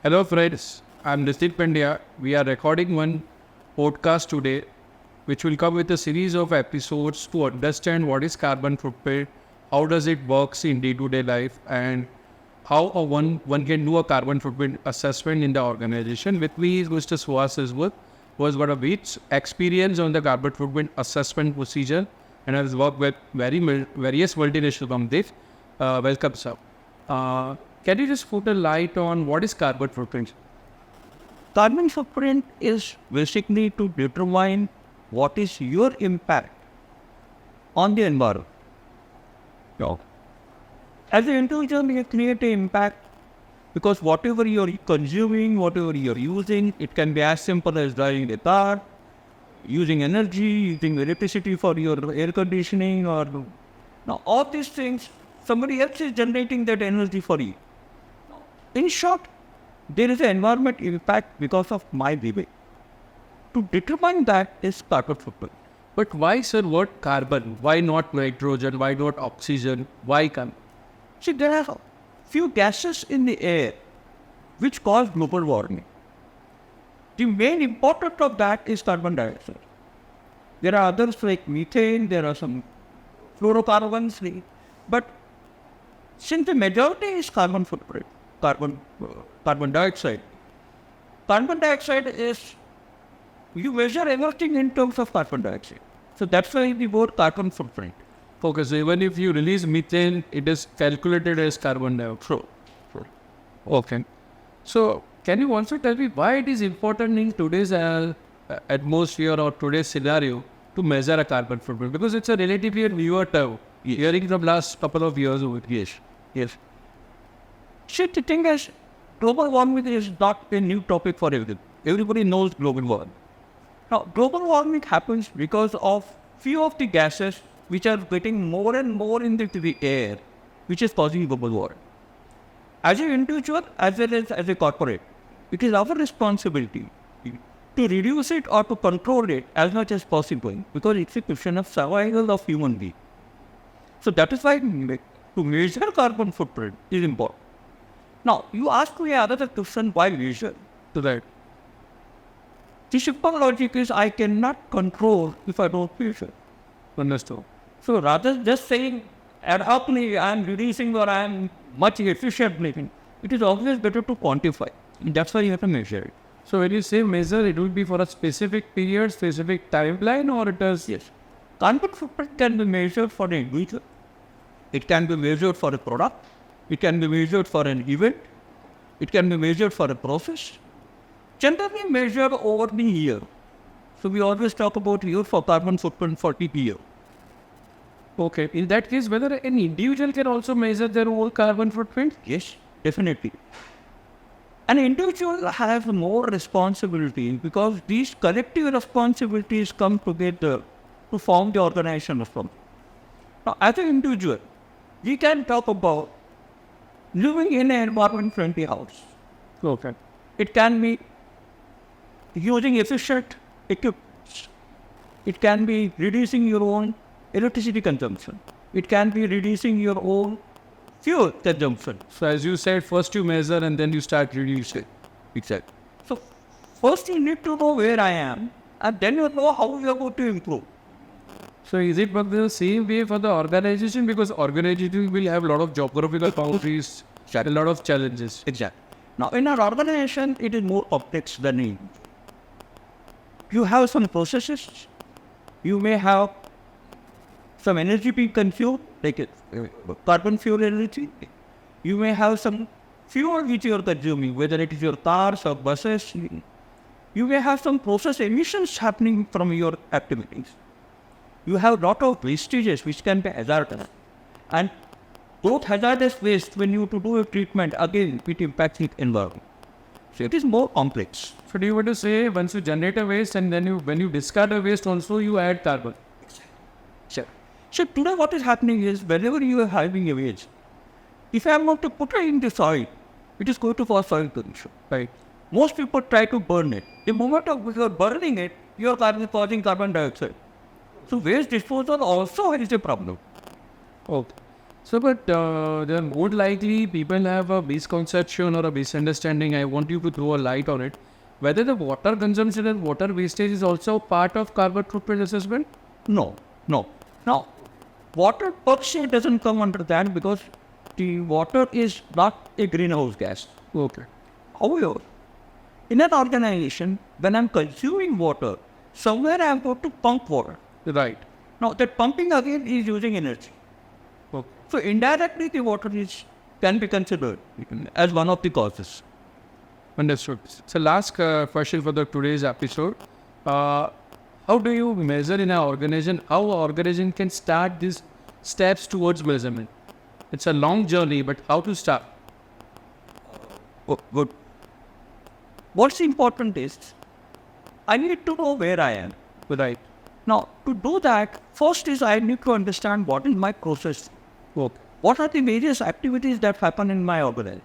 Hello friends, I'm Nistit Pandya. We are recording one podcast today which will come with a series of episodes to understand what is carbon footprint, how does it works in day-to-day life, and how one can do a carbon footprint assessment in the organization. With me is Mr. Suhas Iswat, who has got a rich experience on the carbon footprint assessment procedure and has worked with various multinational companies. Welcome, sir. Can you just put a light on what is carbon footprint? Carbon footprint is basically to determine what is your impact on the environment. No. As an individual, you create an impact because whatever you're consuming, whatever you're using, it can be as simple as driving a car, using energy, using electricity for your air conditioning, or now all these things, somebody else is generating that energy for you. In short, there is an environment impact because of my living. To determine that is carbon footprint. But why, sir, what carbon? Why not nitrogen? Why not oxygen? Why carbon? See, there are few gases in the air which cause global warming. The main important of that is carbon dioxide. There are others like methane, there are some fluorocarbons, but since the majority is carbon footprint, carbon dioxide. Carbon dioxide is, you measure everything in terms of carbon dioxide. So that's why the word carbon footprint. Okay, so even if you release methane, it is calculated as carbon dioxide. Okay. So can you also tell me why it is important in today's atmosphere or today's scenario to measure a carbon footprint? Because it's a relatively newer term. Yes. Hearing from last couple of years over. Yes. See, the thing is, global warming is not a new topic for everyone. Everybody knows global warming. Now, global warming happens because of few of the gases which are getting more and more into the air, which is causing global warming. As an individual, as well as a corporate, it is our responsibility to reduce it or to control it as much as possible, because it's a question of survival of human being. So that is why to measure carbon footprint is important. Now, you ask me another question, why measure? So that. The simple logic is I cannot control if I don't measure. Understood. So rather than just saying ad hocly I am reducing or I am much efficiently, it is always better to quantify. And that's why you have to measure it. So when you say measure, it will be for a specific period, specific timeline, or it does? Yes. Carbon footprint can be measured for an individual. It can be measured for a product. It can be measured for an event. It can be measured for a process. Generally measured over the year. So we always talk about year for carbon footprint for the year. Okay. In that case, whether an individual can also measure their own carbon footprint? Yes, definitely. An individual has more responsibility because these collective responsibilities come together to form the organization of something. Now, as an individual, we can talk about living in an environment-friendly house. Okay. It can be using efficient equipment. It can be reducing your own electricity consumption. It can be reducing your own fuel consumption. So as you said, first you measure and then you start reducing. Exactly. So first you need to know where I am, and then you know how you are going to improve. So is it but the same way for the organization? Because organization will have a lot of geographical boundaries, a lot of challenges. Exactly. Now in our organization, it is more complex than it. You have some processes. You may have some energy being consumed, like carbon fuel energy. You may have some fuel which you are consuming, whether it is your cars or buses. You may have some process emissions happening from your activities. You have lot of wastages which can be hazardous. And those hazardous waste, when you to do a treatment, again, it impacts the environment. So it is more complex. So do you want to say once you generate a waste and then when you discard a waste also you add carbon? Sure. So today what is happening is whenever you are having a waste, if I am going to put it in the soil, it is going to cause soil pollution. Right. Most people try to burn it. The moment of you are burning it, you are causing carbon dioxide. So waste disposal also is a problem. Okay. So, but there more likely people have a misconception or a misunderstanding. I want you to throw a light on it. Whether the water consumption and water wastage is also part of carbon footprint assessment? No, no. Now, water per se doesn't come under that because the water is not a greenhouse gas. Okay. However, in an organization, when I'm consuming water, somewhere I'm going to pump water. Right. Now, that pumping again is using energy. Okay. So, indirectly, the water can be considered as one of the causes. Understood. So last question for the today's episode. How do you measure in an organization? How an organization can start these steps towards measurement? It's a long journey, but how to start? Oh, good. What's important is I need to know where I am. Right. Now, to do that, first is I need to understand what is my process. Okay. What are the various activities that happen in my organization?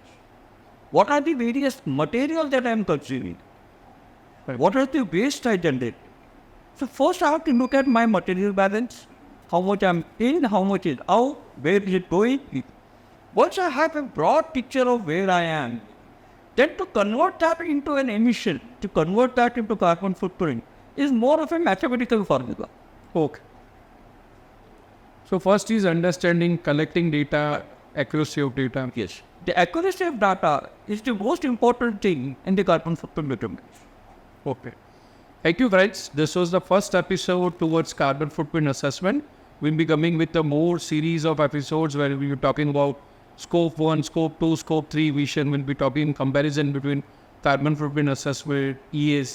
What are the various materials that I am consuming? Right. What are the waste I generate? So first I have to look at my material balance, how much I'm in, how much is out, where is it going. Once I have a broad picture of where I am, then to convert that into an emission, to convert that into carbon footprint, is more of a mathematical formula. Okay. So first is understanding, collecting data, accuracy of data. Yes. The accuracy of data is the most important thing in the carbon footprint determination. Okay. Thank you, friends. This was the first episode towards carbon footprint assessment. We'll be coming with a more series of episodes where we'll be talking about scope 1, scope 2, scope 3 vision. We'll be talking comparison between carbon footprint assessment, ES,